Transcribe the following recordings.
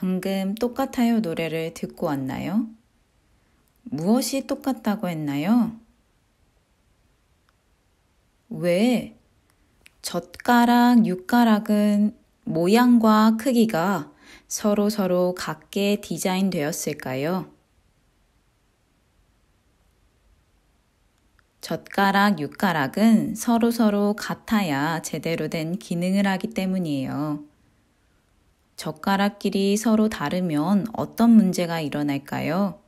방금 똑같아요 노래를 듣고 왔나요? 무엇이 똑같다고 했나요? 왜 젓가락, 육가락은 모양과 크기가 서로 같게 디자인되었을까요? 젓가락, 육가락은 서로 같아야 제대로 된 기능을 하기 때문이에요. 젓가락끼리 서로 다르면 어떤 문제가 일어날까요?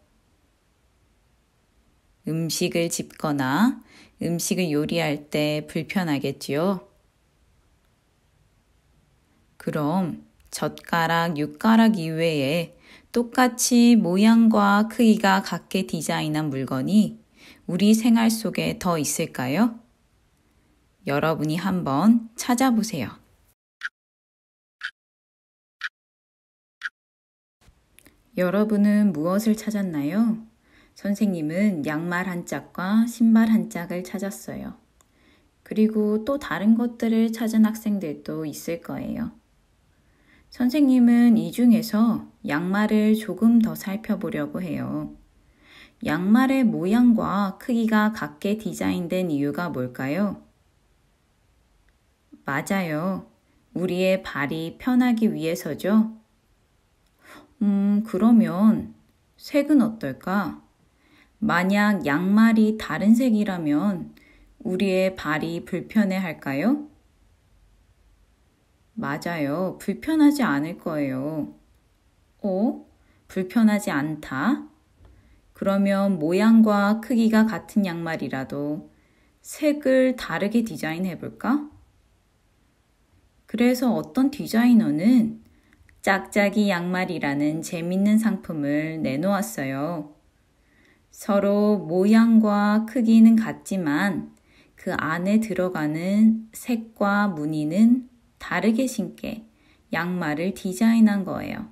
음식을 집거나 음식을 요리할 때 불편하겠지요? 그럼 젓가락, 육가락 이외에 똑같이 모양과 크기가 같게 디자인한 물건이 우리 생활 속에 더 있을까요? 여러분이 한번 찾아보세요. 여러분은 무엇을 찾았나요? 선생님은 양말 한 짝과 신발 한 짝을 찾았어요. 그리고 또 다른 것들을 찾은 학생들도 있을 거예요. 선생님은 이 중에서 양말을 조금 더 살펴보려고 해요. 양말의 모양과 크기가 같게 디자인된 이유가 뭘까요? 맞아요. 우리의 발이 편하기 위해서죠. 그러면 색은 어떨까? 만약 양말이 다른 색이라면 우리의 발이 불편해 할까요? 맞아요. 불편하지 않을 거예요. 불편하지 않다? 그러면 모양과 크기가 같은 양말이라도 색을 다르게 디자인해 볼까? 그래서 어떤 디자이너는 짝짝이 양말이라는 재밌는 상품을 내놓았어요. 서로 모양과 크기는 같지만 그 안에 들어가는 색과 무늬는 다르게 신게 양말을 디자인한 거예요.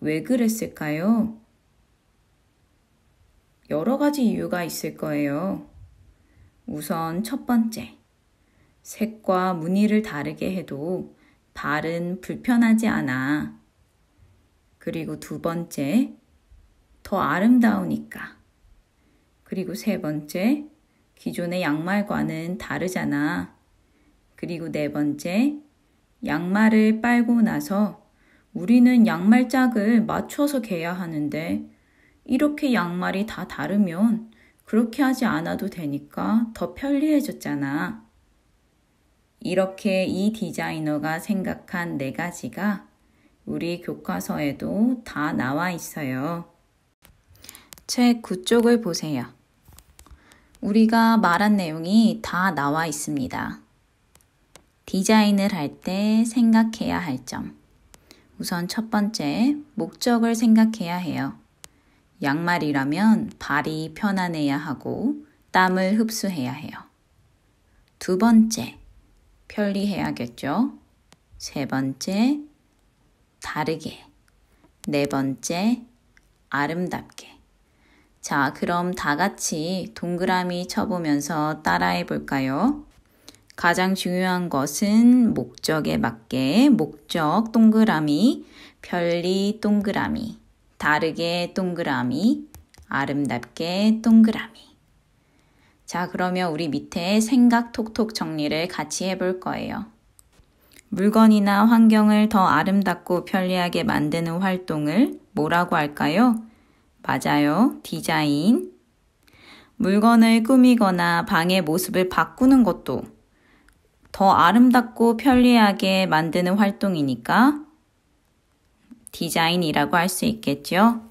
왜 그랬을까요? 여러 가지 이유가 있을 거예요. 우선 첫 번째, 색과 무늬를 다르게 해도 발은 불편하지 않아. 그리고 두 번째, 더 아름다우니까. 그리고 세 번째, 기존의 양말과는 다르잖아. 그리고 네 번째, 양말을 빨고 나서 우리는 양말 짝을 맞춰서 개야 하는데 이렇게 양말이 다 다르면 그렇게 하지 않아도 되니까 더 편리해졌잖아. 이렇게 이 디자이너가 생각한 네 가지가 우리 교과서에도 다 나와 있어요. 책 9쪽을 보세요. 우리가 말한 내용이 다 나와 있습니다. 디자인을 할 때 생각해야 할 점. 우선 첫 번째, 목적을 생각해야 해요. 양말이라면 발이 편안해야 하고 땀을 흡수해야 해요. 두 번째, 편리해야겠죠. 세 번째, 다르게. 네 번째, 아름답게. 자, 그럼 다 같이 동그라미 쳐보면서 따라해 볼까요? 가장 중요한 것은 목적에 맞게 목적 동그라미, 편리 동그라미, 다르게 동그라미, 아름답게 동그라미. 자, 그러면 우리 밑에 생각 톡톡 정리를 같이 해볼 거예요. 물건이나 환경을 더 아름답고 편리하게 만드는 활동을 뭐라고 할까요? 맞아요. 디자인. 물건을 꾸미거나 방의 모습을 바꾸는 것도 더 아름답고 편리하게 만드는 활동이니까 디자인이라고 할 수 있겠죠?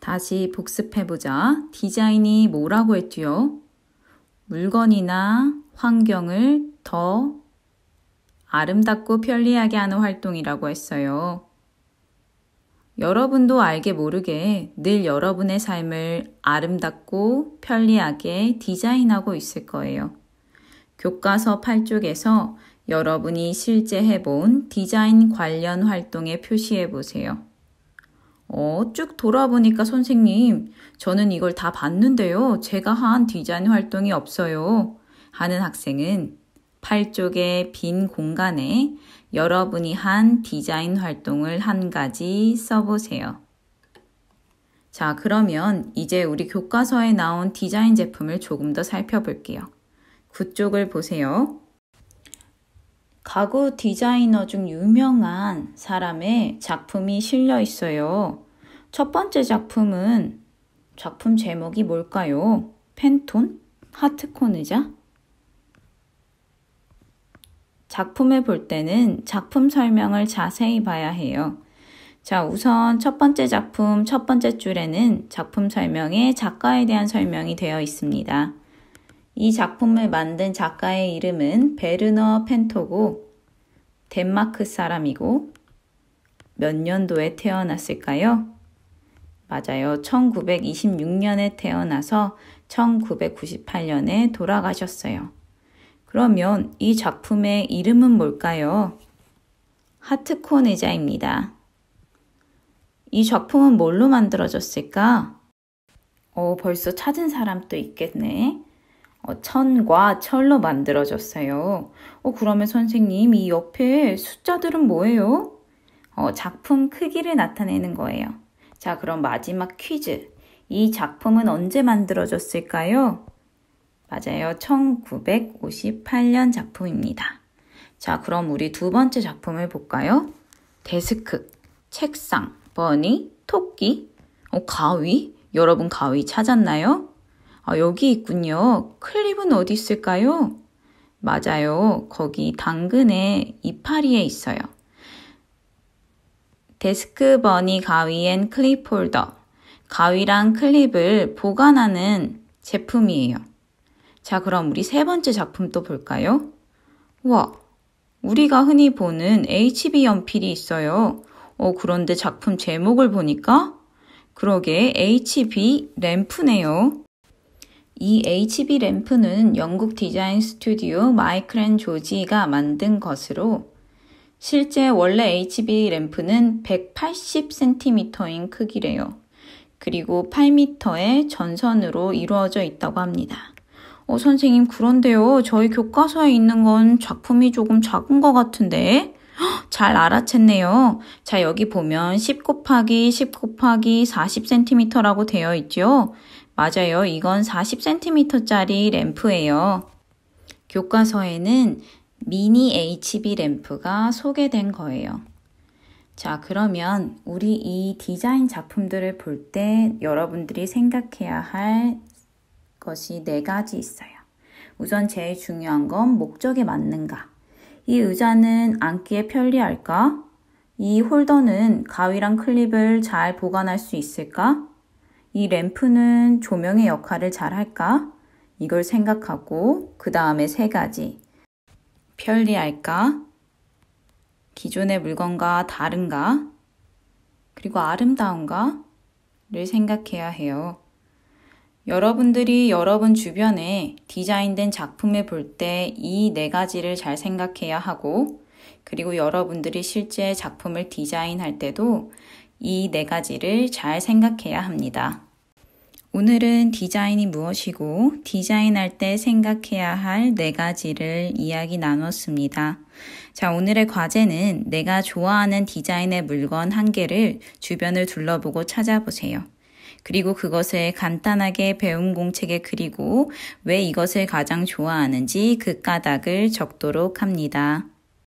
다시 복습해보자. 디자인이 뭐라고 했지요? 물건이나 환경을 더 아름답고 편리하게 하는 활동이라고 했어요. 여러분도 알게 모르게 늘 여러분의 삶을 아름답고 편리하게 디자인하고 있을 거예요. 교과서 8쪽에서 여러분이 실제 해본 디자인 관련 활동에 표시해 보세요. 쭉 돌아보니까 선생님, 저는 이걸 다 봤는데요. 제가 한 디자인 활동이 없어요. 하는 학생은 8쪽의 빈 공간에 여러분이 한 디자인 활동을 한 가지 써보세요. 자, 그러면 이제 우리 교과서에 나온 디자인 제품을 조금 더 살펴볼게요. 9쪽을 보세요. 가구 디자이너 중 유명한 사람의 작품이 실려 있어요. 첫 번째 작품 제목이 뭘까요? 펜톤? 하트콘 의자? 작품을 볼 때는 작품 설명을 자세히 봐야 해요. 자, 우선 첫 번째 작품 첫 번째 줄에는 작품 설명에 작가에 대한 설명이 되어 있습니다. 이 작품을 만든 작가의 이름은 베르너 펜토고 덴마크 사람이고 몇 년도에 태어났을까요? 맞아요. 1926년에 태어나서 1998년에 돌아가셨어요. 그러면 이 작품의 이름은 뭘까요? 하트콘 의자입니다. 이 작품은 뭘로 만들어졌을까? 벌써 찾은 사람 또 있겠네. 천과 철로 만들어졌어요. 그러면 선생님, 이 옆에 숫자들은 뭐예요? 작품 크기를 나타내는 거예요. 자, 그럼 마지막 퀴즈. 이 작품은 언제 만들어졌을까요? 맞아요. 1958년 작품입니다. 자, 그럼 우리 두 번째 작품을 볼까요? 데스크, 책상, 버니, 토끼, 가위? 여러분 가위 찾았나요? 여기 있군요. 클립은 어디 있을까요? 맞아요. 거기 당근의 이파리에 있어요. 데스크 버니 가위 앤 클립 홀더. 가위랑 클립을 보관하는 제품이에요. 자, 그럼 우리 세 번째 작품 또 볼까요? 와, 우리가 흔히 보는 HB 연필이 있어요. 그런데 작품 제목을 보니까 그러게 HB 램프네요. 이 HB 램프는 영국 디자인 스튜디오 마이클 앤 조지가 만든 것으로 실제 원래 HB 램프는 180cm인 크기래요. 그리고 8m의 전선으로 이루어져 있다고 합니다. 선생님, 그런데요. 저희 교과서에 있는 건 작품이 조금 작은 것 같은데? 잘 알아챘네요. 자, 여기 보면 10 곱하기 10 곱하기 40cm라고 되어 있죠? 맞아요. 이건 40cm짜리 램프예요. 교과서에는 미니 HB 램프가 소개된 거예요. 자, 그러면 우리 이 디자인 작품들을 볼 때 여러분들이 생각해야 할 것이 4가지 있어요. 우선 제일 중요한 건 목적에 맞는가? 이 의자는 앉기에 편리할까? 이 홀더는 가위랑 클립을 잘 보관할 수 있을까? 이 램프는 조명의 역할을 잘 할까? 이걸 생각하고 그 다음에 3가지. 편리할까? 기존의 물건과 다른가? 그리고 아름다운가? 를 생각해야 해요. 여러분들이 여러분 주변에 디자인된 작품을 볼 때 이 4가지를 잘 생각해야 하고, 그리고 여러분들이 실제 작품을 디자인할 때도 이 4가지를 잘 생각해야 합니다. 오늘은 디자인이 무엇이고 디자인할 때 생각해야 할 4가지를 이야기 나눴습니다. 자, 오늘의 과제는 내가 좋아하는 디자인의 물건 1개를 주변을 둘러보고 찾아보세요. 그리고 그것을 간단하게 배움 공책에 그리고 왜 이것을 가장 좋아하는지 그 까닭을 적도록 합니다.